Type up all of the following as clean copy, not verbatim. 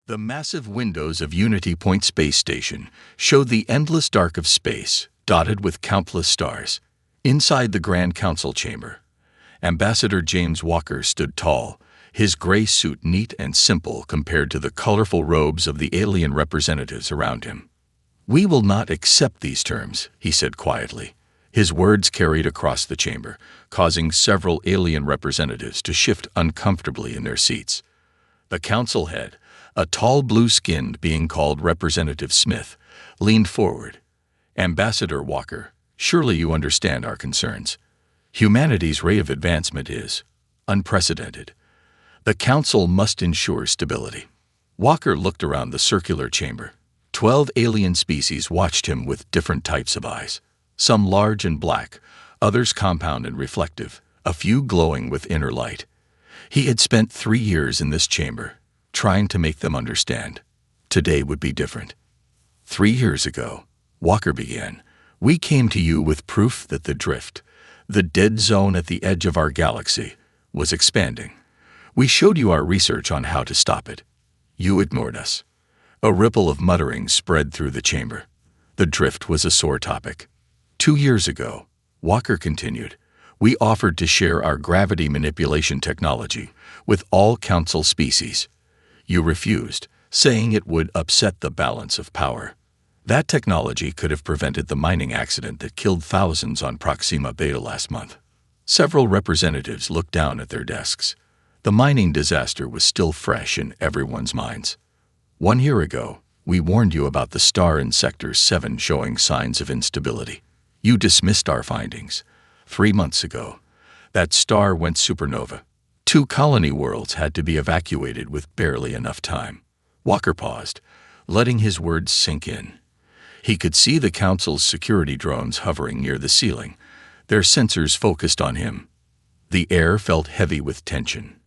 The massive windows of Unity Point Space Station showed the endless dark of space, dotted with countless stars. Inside the Grand Council chamber, Ambassador James Walker stood tall, his gray suit neat and simple compared to the colorful robes of the alien representatives around him. "We will not accept these terms," he said quietly. His words carried across the chamber, causing several alien representatives to shift uncomfortably in their seats. The council head, a tall blue-skinned being called Representative Smith, leaned forward. "Ambassador Walker, surely you understand our concerns. Humanity's rate of advancement is unprecedented. The council must ensure stability." Walker looked around the circular chamber. 12 alien species watched him with different types of eyes, some large and black, others compound and reflective, a few glowing with inner light. He had spent 3 years in this chamber, trying to make them understand. Today would be different. 3 years ago, Walker began, "We came to you with proof that the drift, the dead zone at the edge of our galaxy, was expanding. We showed you our research on how to stop it. You ignored us." A ripple of muttering spread through the chamber. The drift was a sore topic. 2 years ago, Walker continued, "We offered to share our gravity manipulation technology with all council species. You refused, saying it would upset the balance of power. That technology could have prevented the mining accident that killed thousands on Proxima Beta last month." Several representatives looked down at their desks. The mining disaster was still fresh in everyone's minds. 1 year ago, we warned you about the star in Sector 7 showing signs of instability. You dismissed our findings. 3 months ago, that star went supernova. 2 colony worlds had to be evacuated with barely enough time. Walker paused, letting his words sink in. He could see the council's security drones hovering near the ceiling, their sensors focused on him. The air felt heavy with tension.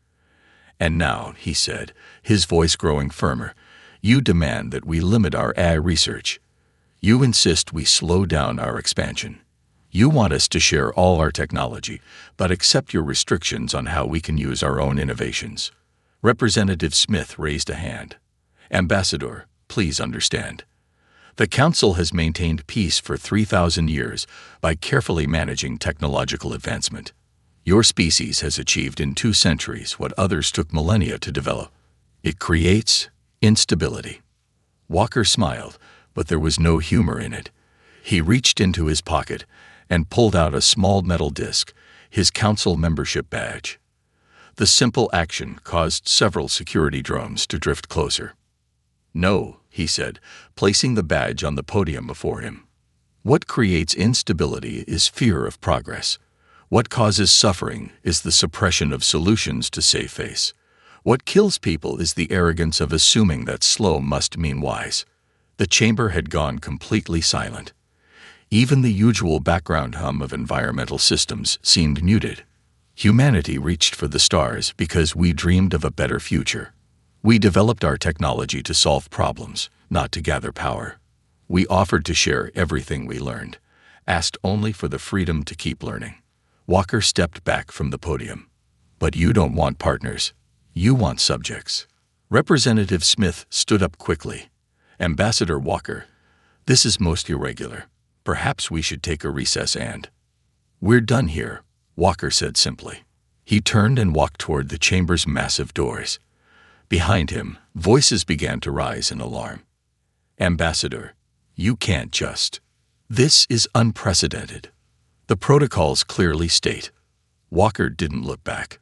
"And now," he said, his voice growing firmer, "you demand that we limit our AI research. You insist we slow down our expansion. You want us to share all our technology, but accept your restrictions on how we can use our own innovations." Representative Smith raised a hand. "Ambassador, please understand. The Council has maintained peace for 3,000 years by carefully managing technological advancement. Your species has achieved in 2 centuries what others took millennia to develop. It creates instability." Walker smiled, but there was no humor in it. He reached into his pocket and pulled out a small metal disc, his council membership badge. The simple action caused several security drones to drift closer. "No," he said, placing the badge on the podium before him. "What creates instability is fear of progress. What causes suffering is the suppression of solutions to save face. What kills people is the arrogance of assuming that slow must mean wise." The chamber had gone completely silent. Even the usual background hum of environmental systems seemed muted. Humanity reached for the stars because we dreamed of a better future. We developed our technology to solve problems, not to gather power. We offered to share everything we learned, asked only for the freedom to keep learning. Walker stepped back from the podium. "But you don't want partners. You want subjects." Representative Smith stood up quickly. "Ambassador Walker, this is most irregular. Perhaps we should take a recess and—" "We're done here," Walker said simply. He turned and walked toward the chamber's massive doors. Behind him, voices began to rise in alarm. "Ambassador, you can't just. This is unprecedented. The protocols clearly state." Walker didn't look back.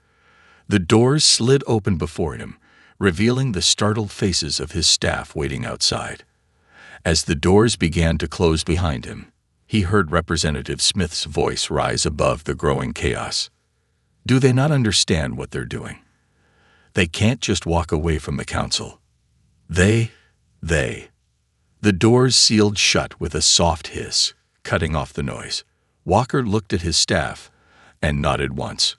The doors slid open before him, revealing the startled faces of his staff waiting outside. As the doors began to close behind him, he heard Representative Smith's voice rise above the growing chaos. "Do they not understand what they're doing? They can't just walk away from the council. They. The doors sealed shut with a soft hiss, cutting off the noise. Walker looked at his staff and nodded once.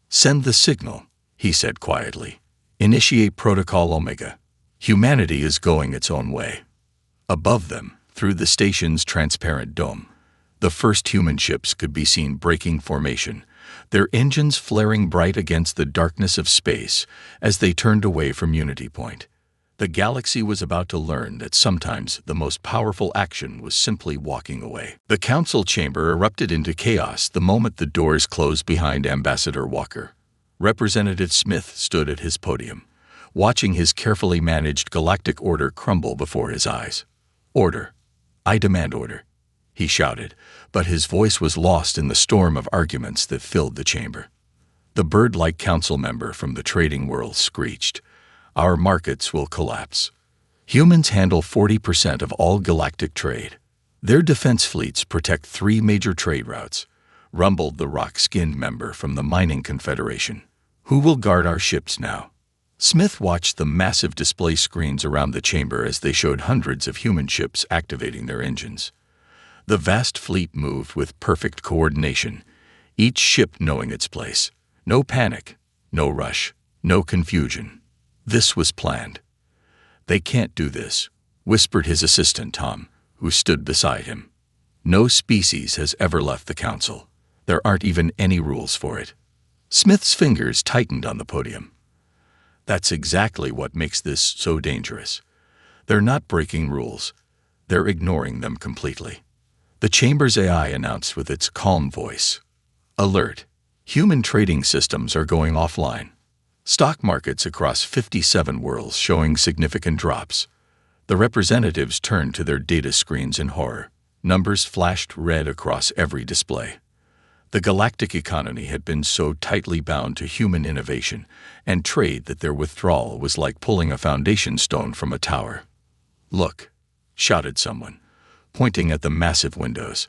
"Send the signal," he said quietly. "Initiate Protocol Omega. Humanity is going its own way." Above them, through the station's transparent dome, the first human ships could be seen breaking formation, their engines flaring bright against the darkness of space as they turned away from Unity Point. The galaxy was about to learn that sometimes the most powerful action was simply walking away. The council chamber erupted into chaos the moment the doors closed behind Ambassador Walker. Representative Smith stood at his podium, watching his carefully managed galactic order crumble before his eyes. "Order. I demand order," he shouted, but his voice was lost in the storm of arguments that filled the chamber. The bird-like council member from the trading world screeched, "Our markets will collapse. Humans handle 40% of all galactic trade. Their defense fleets protect 3 major trade routes," rumbled the rock-skinned member from the Mining Confederation. "Who will guard our ships now?" Smith watched the massive display screens around the chamber as they showed hundreds of human ships activating their engines. The vast fleet moved with perfect coordination, each ship knowing its place. No panic, no rush, no confusion. This was planned. "They can't do this," whispered his assistant Tom, who stood beside him. "No species has ever left the council. There aren't even any rules for it." Smith's fingers tightened on the podium. "That's exactly what makes this so dangerous. They're not breaking rules. They're ignoring them completely." The chamber's AI announced with its calm voice, "Alert. Human trading systems are going offline. Stock markets across 57 worlds showing significant drops." The representatives turned to their data screens in horror. Numbers flashed red across every display. The galactic economy had been so tightly bound to human innovation and trade that their withdrawal was like pulling a foundation stone from a tower. "Look," shouted someone, pointing at the massive windows.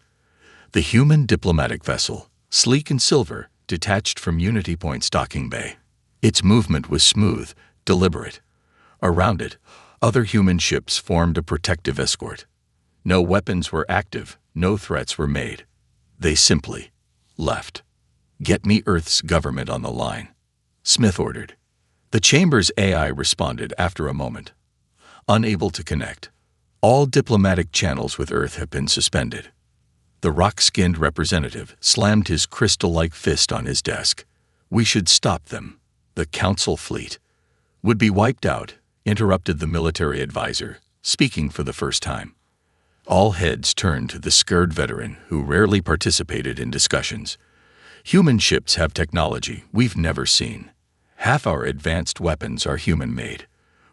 The human diplomatic vessel, sleek and silver, detached from Unity Point's docking bay. Its movement was smooth, deliberate. Around it, other human ships formed a protective escort. No weapons were active, no threats were made. They simply left. "Get me Earth's government on the line," Smith ordered. The chamber's AI responded after a moment. "Unable to connect. All diplomatic channels with Earth have been suspended." The rock-skinned representative slammed his crystal-like fist on his desk. "We should stop them. The council fleet would be wiped out," interrupted the military advisor, speaking for the first time. All heads turned to the scared veteran who rarely participated in discussions. "Human ships have technology we've never seen. Half our advanced weapons are human-made.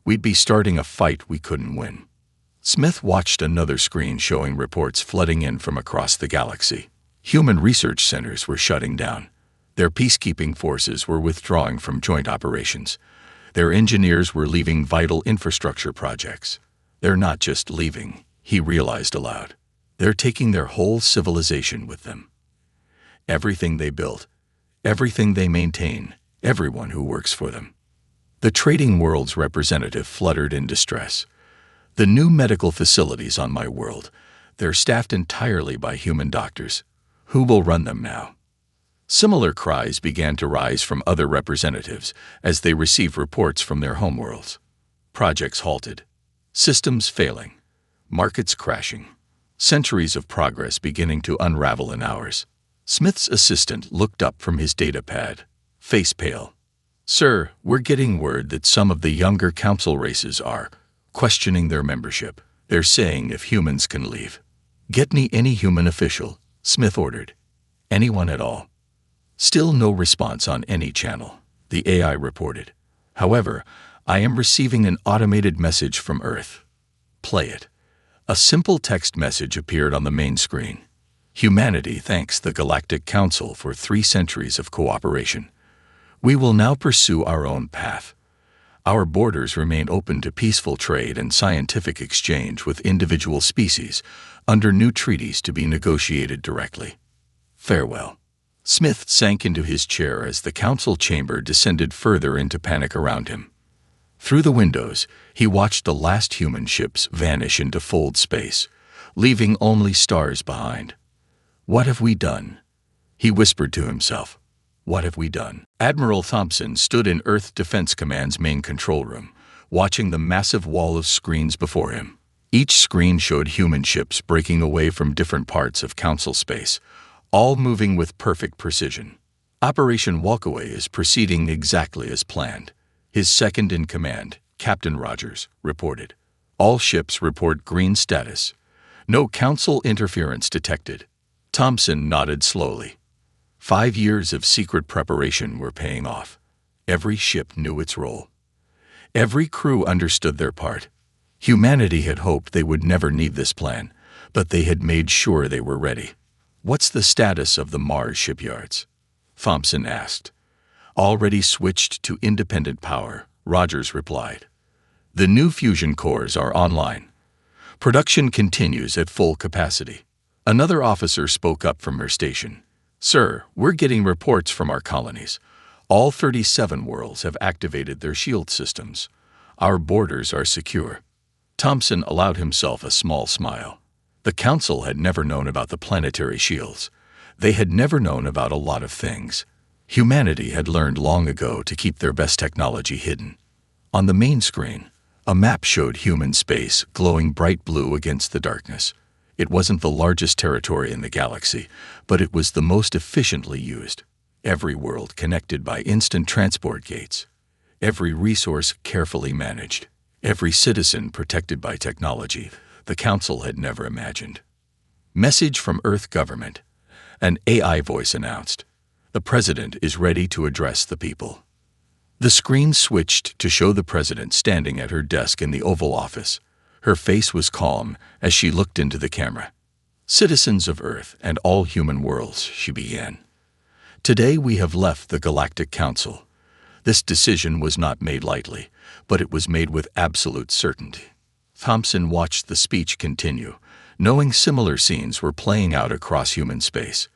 We'd be starting a fight we couldn't win." Smith watched another screen showing reports flooding in from across the galaxy. Human research centers were shutting down. Their peacekeeping forces were withdrawing from joint operations. Their engineers were leaving vital infrastructure projects. "They're not just leaving," he realized aloud. "They're taking their whole civilization with them. Everything they built, everything they maintain, everyone who works for them." The trading world's representative fluttered in distress. "The new medical facilities on my world, they're staffed entirely by human doctors. Who will run them now?" Similar cries began to rise from other representatives as they received reports from their homeworlds. Projects halted, systems failing, markets crashing, centuries of progress beginning to unravel in hours. Smith's assistant looked up from his data pad, face pale. "Sir, we're getting word that some of the younger council races are questioning their membership. They're saying if humans can leave." "Get me any human official," Smith ordered. "Anyone at all." Still no response on any channel, the AI reported. "However, I am receiving an automated message from Earth." "Play it." A simple text message appeared on the main screen. "Humanity thanks the Galactic Council for 3 centuries of cooperation. We will now pursue our own path. Our borders remain open to peaceful trade and scientific exchange with individual species under new treaties to be negotiated directly. Farewell." Smith sank into his chair as the council chamber descended further into panic around him. Through the windows, he watched the last human ships vanish into fold space, leaving only stars behind. "What have we done?" he whispered to himself. "What have we done?" Admiral Thompson stood in Earth Defense Command's main control room, watching the massive wall of screens before him. Each screen showed human ships breaking away from different parts of council space, all moving with perfect precision. "Operation Walkaway is proceeding exactly as planned," his second-in-command, Captain Rogers reported. All ships report green status. No Council interference detected. Thompson nodded slowly. 5 years of secret preparation were paying off. Every ship knew its role. Every crew understood their part. Humanity had hoped they would never need this plan, but they had made sure they were ready. "What's the status of the Mars shipyards?" Thompson asked. "Already switched to independent power," Rogers replied. "The new fusion cores are online. Production continues at full capacity." Another officer spoke up from her station. "Sir, we're getting reports from our colonies. All 37 worlds have activated their shield systems. Our borders are secure." Thompson allowed himself a small smile. The Council had never known about the planetary shields. They had never known about a lot of things. Humanity had learned long ago to keep their best technology hidden. On the main screen, a map showed human space glowing bright blue against the darkness. It wasn't the largest territory in the galaxy, but it was the most efficiently used. Every world connected by instant transport gates. Every resource carefully managed. Every citizen protected by technology the Council had never imagined. "Message from Earth government," an AI voice announced. "The President is ready to address the people." The screen switched to show the President standing at her desk in the Oval Office. Her face was calm as she looked into the camera. "Citizens of Earth and all human worlds," she began. "Today we have left the Galactic Council. This decision was not made lightly, but it was made with absolute certainty." Thompson watched the speech continue, knowing similar scenes were playing out across human space.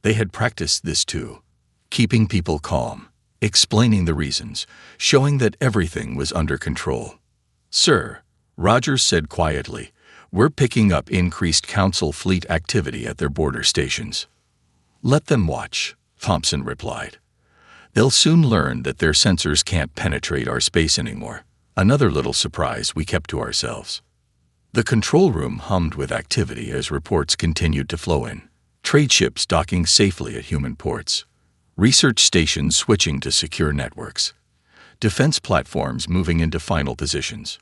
They had practiced this too, keeping people calm, explaining the reasons, showing that everything was under control. "Sir," Rogers said quietly, "we're picking up increased Council fleet activity at their border stations." "Let them watch," Thompson replied. "They'll soon learn that their sensors can't penetrate our space anymore." Another little surprise we kept to ourselves. The control room hummed with activity as reports continued to flow in. Trade ships docking safely at human ports. Research stations switching to secure networks. Defense platforms moving into final positions.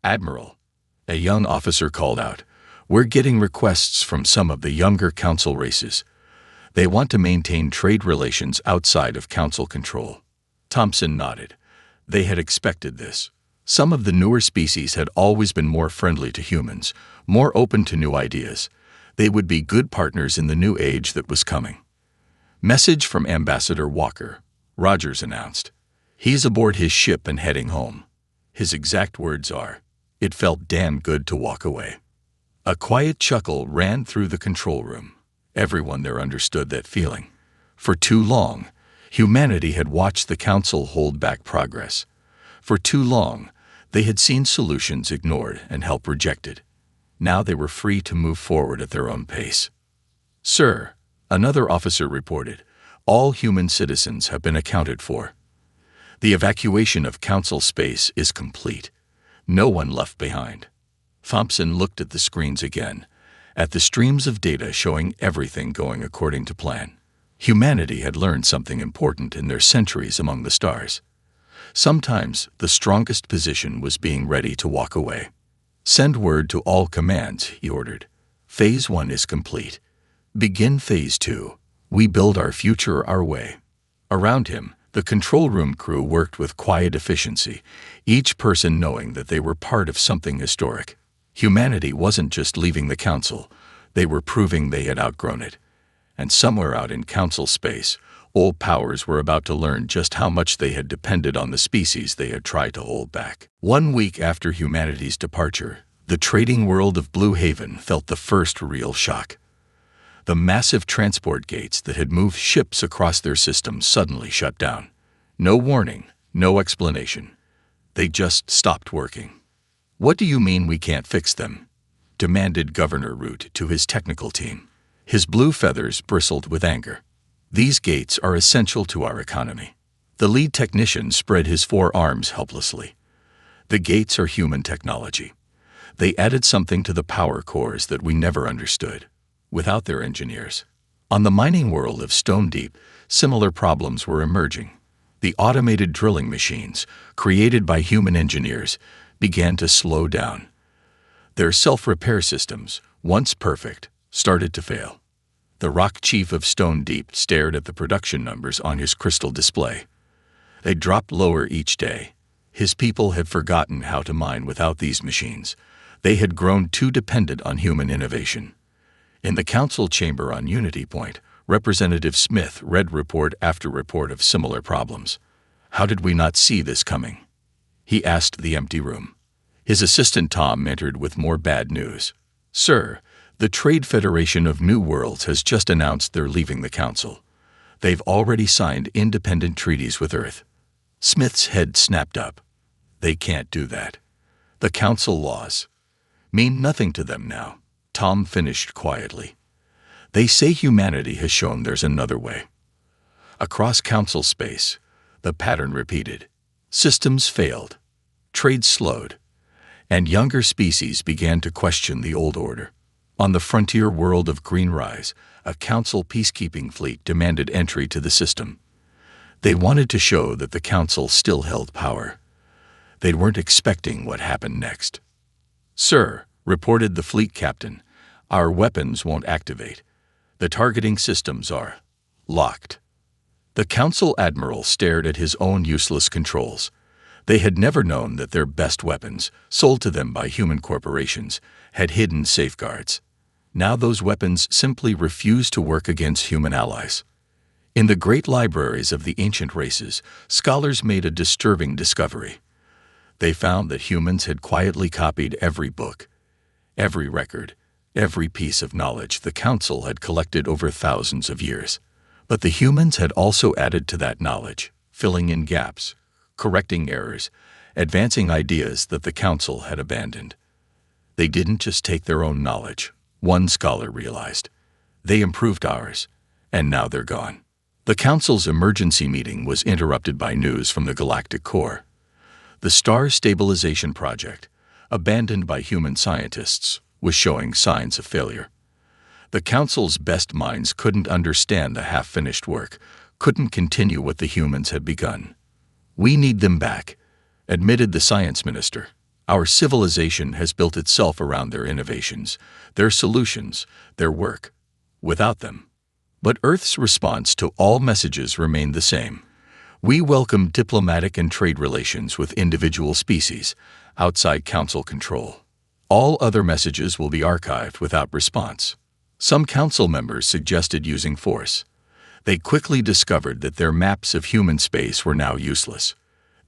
"Admiral," a young officer called out, "we're getting requests from some of the younger Council races. They want to maintain trade relations outside of Council control." Thompson nodded. They had expected this. Some of the newer species had always been more friendly to humans, more open to new ideas. They would be good partners in the new age that was coming. "Message from Ambassador Walker," Rogers announced. "He's aboard his ship and heading home." His exact words are, "It felt damn good to walk away." A quiet chuckle ran through the control room. Everyone there understood that feeling. For too long, humanity had watched the Council hold back progress. For too long, they had seen solutions ignored and help rejected. Now they were free to move forward at their own pace. "Sir," another officer reported, "all human citizens have been accounted for. The evacuation of Council space is complete. No one left behind." Thompson looked at the screens again, at the streams of data showing everything going according to plan. Humanity had learned something important in their centuries among the stars. Sometimes the strongest position was being ready to walk away. "Send word to all commands," he ordered. "Phase 1 is complete. Begin Phase 2. We build our future our way." Around him, the control room crew worked with quiet efficiency, each person knowing that they were part of something historic. Humanity wasn't just leaving the Council, they were proving they had outgrown it. And somewhere out in Council space, old powers were about to learn just how much they had depended on the species they had tried to hold back. 1 week after humanity's departure, the trading world of Blue Haven felt the first real shock. The massive transport gates that had moved ships across their system suddenly shut down. No warning, no explanation. They just stopped working. "What do you mean we can't fix them?" demanded Governor Root to his technical team. His blue feathers bristled with anger. "These gates are essential to our economy." The lead technician spread his 4 arms helplessly. "The gates are human technology. They added something to the power cores that we never understood. Without their engineers." On the mining world of Stone Deep, similar problems were emerging. The automated drilling machines, created by human engineers, began to slow down. Their self-repair systems, once perfect, started to fail. The rock chief of Stone Deep stared at the production numbers on his crystal display. They dropped lower each day. His people had forgotten how to mine without these machines. They had grown too dependent on human innovation. In the council chamber on Unity Point, Representative Smith read report after report of similar problems. How did we not see this coming? He asked the empty room. His assistant Tom entered with more bad news. Sir, the Trade Federation of New Worlds has just announced they're leaving the council. They've already signed independent treaties with Earth. Smith's head snapped up. They can't do that. The council laws mean nothing to them now, Tom finished quietly. They say humanity has shown there's another way. Across council space, the pattern repeated. Systems failed, trade slowed, and younger species began to question the old order. On the frontier world of Green Rise, a council peacekeeping fleet demanded entry to the system. They wanted to show that the council still held power. They weren't expecting what happened next. Sir, reported the fleet captain, our weapons won't activate. The targeting systems are locked. The council admiral stared at his own useless controls. They had never known that their best weapons, sold to them by human corporations, had hidden safeguards. Now those weapons simply refused to work against human allies. In the great libraries of the ancient races, scholars made a disturbing discovery. They found that humans had quietly copied every book, every record, every piece of knowledge the council had collected over thousands of years. But the humans had also added to that knowledge, filling in gaps, correcting errors, advancing ideas that the council had abandoned. They didn't just take their own knowledge, one scholar realized. They improved ours, and now they're gone. The council's emergency meeting was interrupted by news from the Galactic core. The star stabilization project, abandoned by human scientists, was showing signs of failure. The council's best minds couldn't understand the half-finished work, couldn't continue what the humans had begun. We need them back, admitted the science minister. Our civilization has built itself around their innovations, their solutions, their work. Without them. But Earth's response to all messages remained the same. We welcome diplomatic and trade relations with individual species, outside council control. All other messages will be archived without response. Some council members suggested using force. They quickly discovered that their maps of human space were now useless.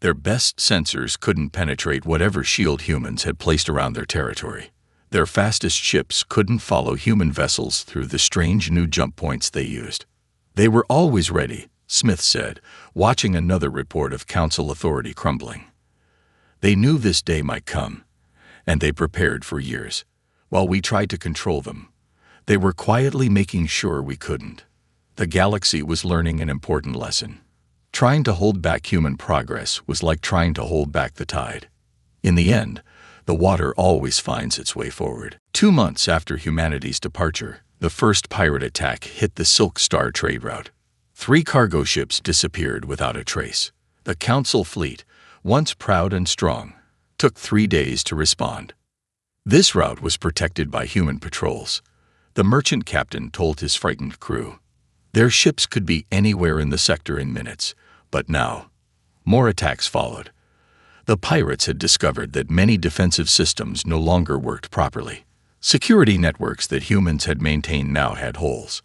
Their best sensors couldn't penetrate whatever shield humans had placed around their territory. Their fastest ships couldn't follow human vessels through the strange new jump points they used. They were always ready, Smith said, watching another report of council authority crumbling. They knew this day might come, and they prepared for years. While we tried to control them, they were quietly making sure we couldn't. The galaxy was learning an important lesson. Trying to hold back human progress was like trying to hold back the tide. In the end, the water always finds its way forward. 2 months after humanity's departure, the first pirate attack hit the Silk Star trade route. 3 cargo ships disappeared without a trace. The council fleet, once proud and strong, took 3 days to respond. This route was protected by human patrols. The merchant captain told his frightened crew. Their ships could be anywhere in the sector in minutes, but now, more attacks followed. The pirates had discovered that many defensive systems no longer worked properly. Security networks that humans had maintained now had holes.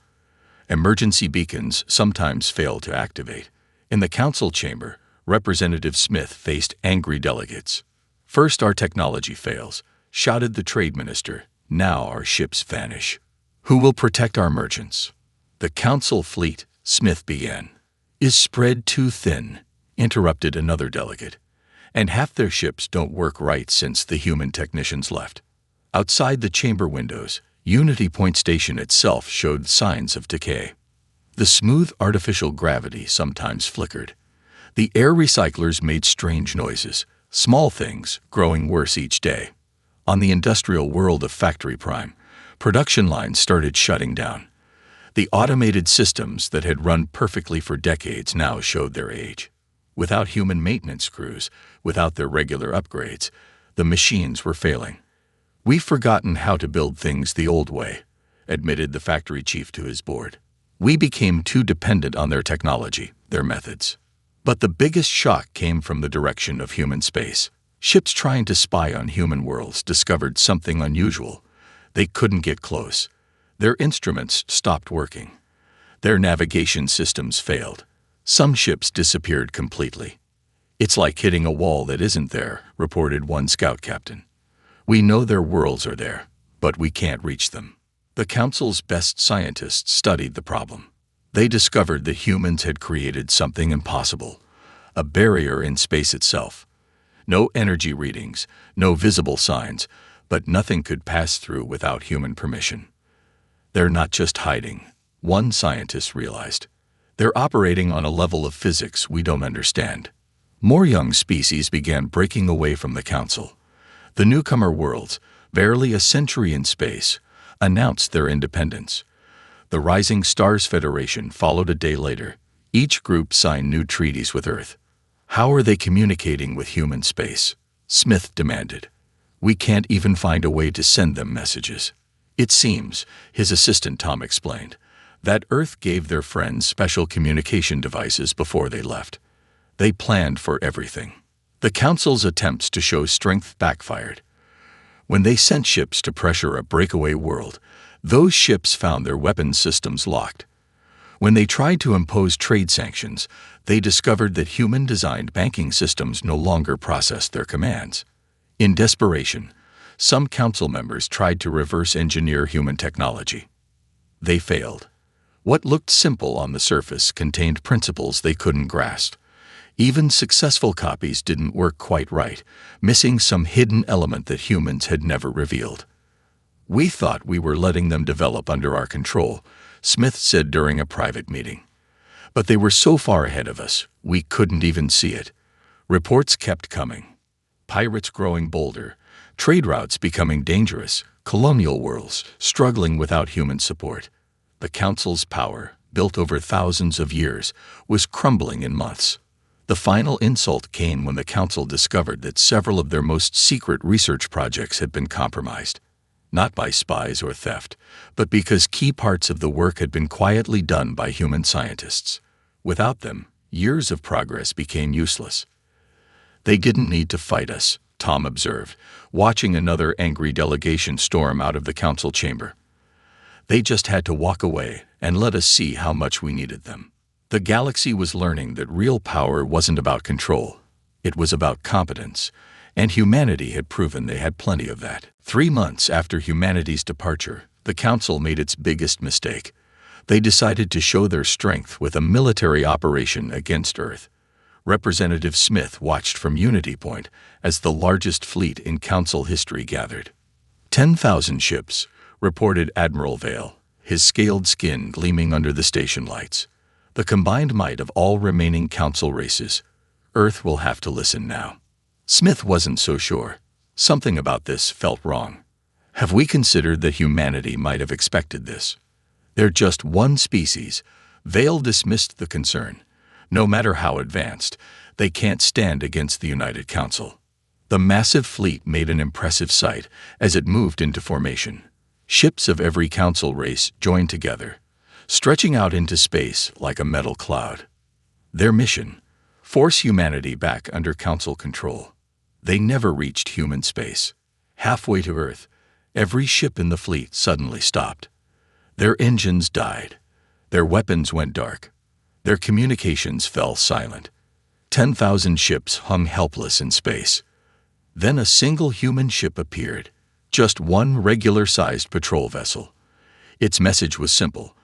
Emergency beacons sometimes failed to activate. In the council chamber, Representative Smith faced angry delegates. First our technology fails, shouted the trade minister. Now our ships vanish. Who will protect our merchants? The council fleet, Smith began. Is spread too thin, interrupted another delegate. And half their ships don't work right since the human technicians left. Outside the chamber windows, Unity Point Station itself showed signs of decay. The smooth artificial gravity sometimes flickered. The air recyclers made strange noises, small things growing worse each day. On the industrial world of Factory Prime, production lines started shutting down. The automated systems that had run perfectly for decades now showed their age. Without human maintenance crews, without their regular upgrades, the machines were failing. "We've forgotten how to build things the old way," admitted the factory chief to his board. "We became too dependent on their technology, their methods." But the biggest shock came from the direction of human space. Ships trying to spy on human worlds discovered something unusual. They couldn't get close. Their instruments stopped working. Their navigation systems failed. Some ships disappeared completely. "It's like hitting a wall that isn't there," reported one scout captain. "We know their worlds are there, but we can't reach them." The Council's best scientists studied the problem. They discovered that humans had created something impossible, a barrier in space itself. No energy readings, no visible signs, but nothing could pass through without human permission. "They're not just hiding," one scientist realized. "They're operating on a level of physics we don't understand." More young species began breaking away from the Council. The newcomer worlds, barely a century in space, announced their independence. The Rising Stars Federation followed a day later. Each group signed new treaties with Earth. "How are they communicating with human space?" Smith demanded. "We can't even find a way to send them messages." "It seems," his assistant Tom explained, "that Earth gave their friends special communication devices before they left. They planned for everything." The Council's attempts to show strength backfired. When they sent ships to pressure a breakaway world, those ships found their weapons systems locked. When they tried to impose trade sanctions, they discovered that human-designed banking systems no longer processed their commands. In desperation, some Council members tried to reverse-engineer human technology. They failed. What looked simple on the surface contained principles they couldn't grasp. Even successful copies didn't work quite right, missing some hidden element that humans had never revealed. "We thought we were letting them develop under our control," Smith said during a private meeting. "But they were so far ahead of us, we couldn't even see it." Reports kept coming. Pirates growing bolder, trade routes becoming dangerous, colonial worlds struggling without human support. The Council's power, built over thousands of years, was crumbling in months. The final insult came when the Council discovered that several of their most secret research projects had been compromised. Not by spies or theft, but because key parts of the work had been quietly done by human scientists. Without them, years of progress became useless. "They didn't need to fight us," Tom observed, watching another angry delegation storm out of the Council chamber. "They just had to walk away and let us see how much we needed them." The galaxy was learning that real power wasn't about control. It was about competence, and humanity had proven they had plenty of that. 3 months after humanity's departure, the Council made its biggest mistake. They decided to show their strength with a military operation against Earth. Representative Smith watched from Unity Point as the largest fleet in Council history gathered. 10,000 ships, reported Admiral Vale, his scaled skin gleaming under the station lights. The combined might of all remaining Council races. Earth will have to listen now. Smith wasn't so sure. Something about this felt wrong. Have we considered that humanity might have expected this? They're just one species. Vale dismissed the concern. No matter how advanced, they can't stand against the United Council. The massive fleet made an impressive sight as it moved into formation. Ships of every Council race joined together, stretching out into space like a metal cloud. Their mission: force humanity back under Council control. They never reached human space. Halfway to Earth, every ship in the fleet suddenly stopped. Their engines died. Their weapons went dark. Their communications fell silent. 10,000 ships hung helpless in space. Then a single human ship appeared, just one regular-sized patrol vessel. Its message was simple: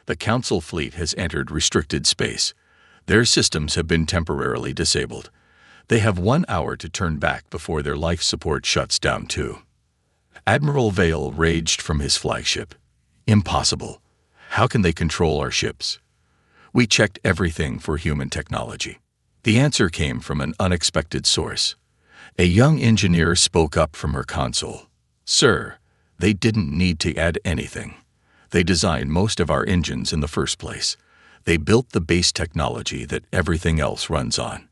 the Council fleet has entered restricted space. Their systems have been temporarily disabled. They have 1 hour to turn back before their life support shuts down too. Admiral Vale raged from his flagship. "Impossible. How can they control our ships? We checked everything for human technology." The answer came from an unexpected source. A young engineer spoke up from her console. "Sir, they didn't need to add anything. They designed most of our engines in the first place. They built the base technology that everything else runs on.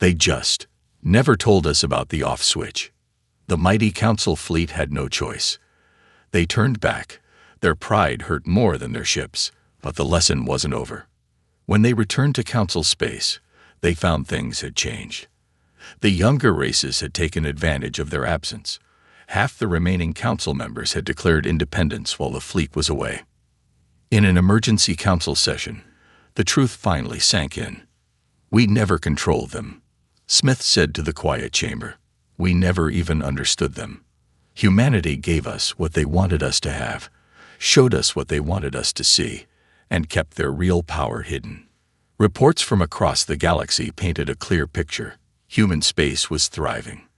They just never told us about the off switch. The mighty Council fleet had no choice. They turned back. Their pride hurt more than their ships, but the lesson wasn't over. When they returned to Council space, they found things had changed. The younger races had taken advantage of their absence. Half the remaining Council members had declared independence while the fleet was away. In an emergency Council session, the truth finally sank in. We never controlled them. Smith said to the quiet chamber. We never even understood them. Humanity gave us what they wanted us to have, showed us what they wanted us to see, and kept their real power hidden. Reports from across the galaxy painted a clear picture. Human space was thriving.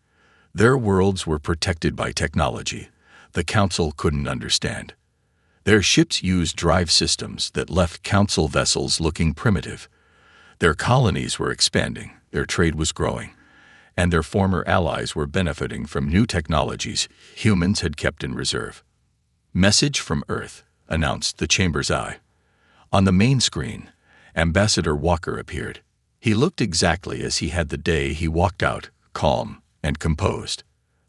Their worlds were protected by technology the Council couldn't understand. Their ships used drive systems that left Council vessels looking primitive. Their colonies were expanding, their trade was growing, and their former allies were benefiting from new technologies humans had kept in reserve. Message from Earth, announced the chamber's eye. On the main screen, Ambassador Walker appeared. He looked exactly as he had the day he walked out, calm and composed.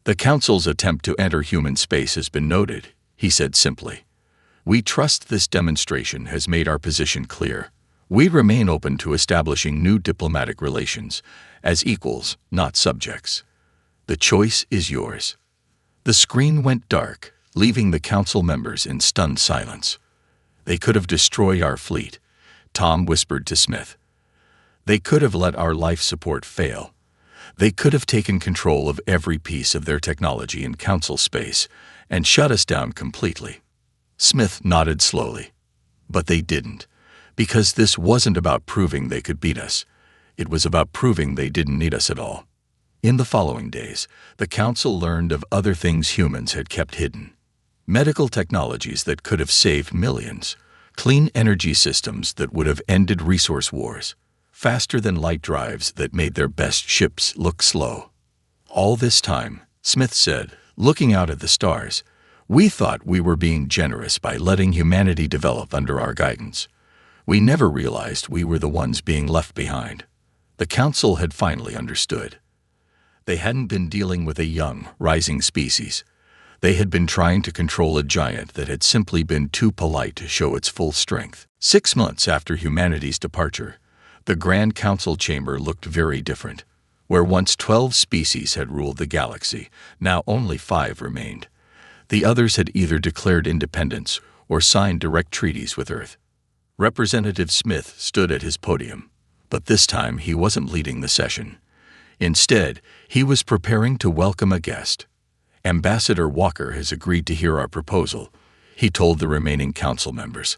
The Council's attempt to enter human space has been noted, he said simply. We trust this demonstration has made our position clear. We remain open to establishing new diplomatic relations as equals, not subjects. The choice is yours. The screen went dark, leaving the Council members in stunned silence. They could have destroyed our fleet, Tom whispered to Smith. They could have let our life support fail. They could have taken control of every piece of their technology in Council space and shut us down completely. Smith nodded slowly. But they didn't, because this wasn't about proving they could beat us. It was about proving they didn't need us at all. In the following days, the Council learned of other things humans had kept hidden. Medical technologies that could have saved millions, clean energy systems that would have ended resource wars, faster-than-light drives that made their best ships look slow. All this time, Smith said, looking out at the stars, we thought we were being generous by letting humanity develop under our guidance. We never realized we were the ones being left behind. The Council had finally understood. They hadn't been dealing with a young, rising species. They had been trying to control a giant that had simply been too polite to show its full strength. 6 months after humanity's departure, the Grand Council chamber looked very different. Where once 12 species had ruled the galaxy, now only 5 remained. The others had either declared independence or signed direct treaties with Earth. Representative Smith stood at his podium, but this time he wasn't leading the session. Instead, he was preparing to welcome a guest. Ambassador Walker has agreed to hear our proposal, he told the remaining Council members.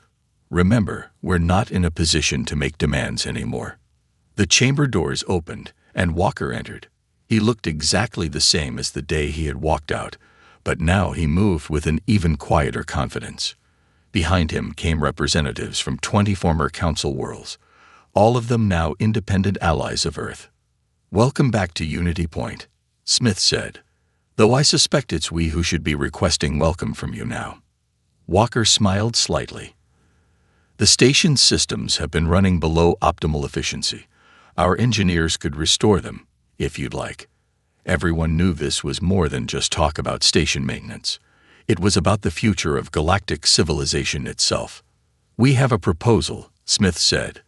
Remember, we're not in a position to make demands anymore. The chamber doors opened, and Walker entered. He looked exactly the same as the day he had walked out, but now he moved with an even quieter confidence. Behind him came representatives from 20 former Council worlds, all of them now independent allies of Earth. Welcome back to Unity Point, Smith said, though I suspect it's we who should be requesting welcome from you now. Walker smiled slightly. The station's systems have been running below optimal efficiency. Our engineers could restore them, if you'd like. Everyone knew this was more than just talk about station maintenance. It was about the future of galactic civilization itself. We have a proposal, Smith said.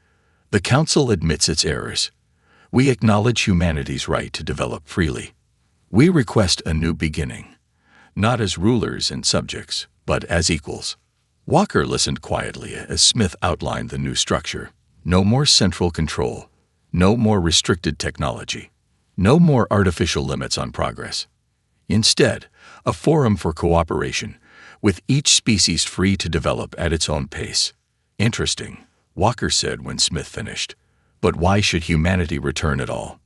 The Council admits its errors. We acknowledge humanity's right to develop freely. We request a new beginning, not as rulers and subjects, but as equals. Walker listened quietly as Smith outlined the new structure. No more central control, no more restricted technology, no more artificial limits on progress. Instead, a forum for cooperation, with each species free to develop at its own pace. Interesting, Walker said when Smith finished. But why should humanity return at all?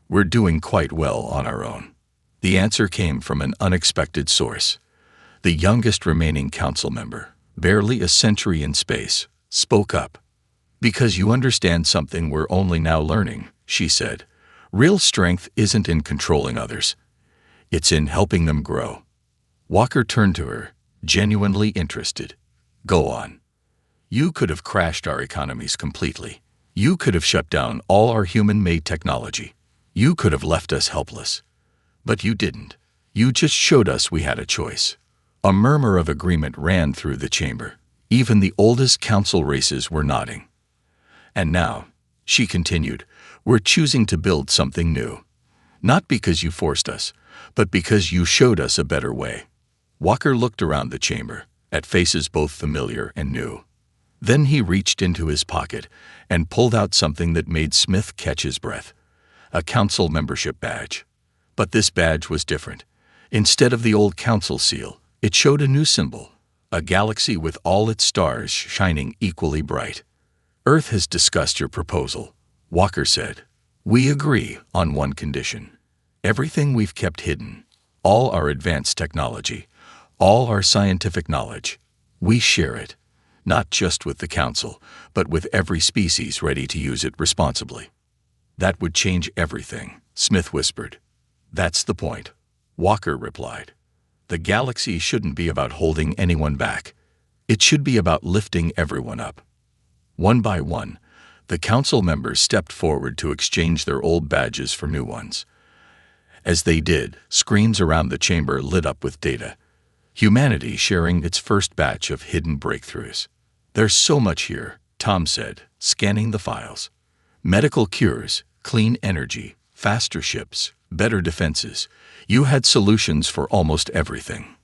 We're doing quite well on our own. The answer came from an unexpected source. The youngest remaining Council member, barely a century in space, spoke up. Because you understand something we're only now learning, she said. Real strength isn't in controlling others. It's in helping them grow. Walker turned to her, genuinely interested. Go on. You could have crashed our economies completely. You could have shut down all our human-made technology. You could have left us helpless. But you didn't. You just showed us we had a choice. A murmur of agreement ran through the chamber. Even the oldest council races were nodding. And now, she continued, we're choosing to build something new. Not because you forced us, but because you showed us a better way. Walker looked around the chamber, at faces both familiar and new. Then he reached into his pocket and pulled out something that made Smith catch his breath. A council membership badge. But this badge was different. Instead of the old council seal, it showed a new symbol, a galaxy with all its stars shining equally bright. Earth has discussed your proposal, Walker said. We agree on one condition. Everything we've kept hidden, all our advanced technology, all our scientific knowledge, we share it, not just with the council, but with every species ready to use it responsibly. That would change everything, Smith whispered. That's the point, Walker replied. The galaxy shouldn't be about holding anyone back. It should be about lifting everyone up. One by one, the council members stepped forward to exchange their old badges for new ones. As they did, screens around the chamber lit up with data. Humanity sharing its first batch of hidden breakthroughs. There's so much here, Tom said, scanning the files. Medical cures, clean energy, faster ships, better defenses. You had solutions for almost everything.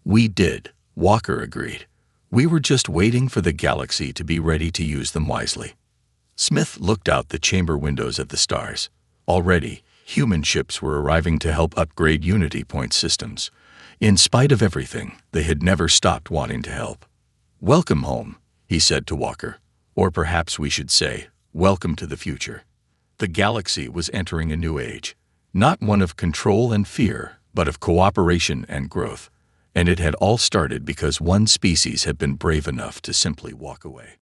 We did, Walker agreed. We were just waiting for the galaxy to be ready to use them wisely. Smith looked out the chamber windows at the stars. Already, human ships were arriving to help upgrade Unity Point systems. In spite of everything, they had never stopped wanting to help. Welcome home, he said to Walker. Or perhaps we should say, welcome to the future. The galaxy was entering a new age. Not one of control and fear, but of cooperation and growth. And it had all started because one species had been brave enough to simply walk away.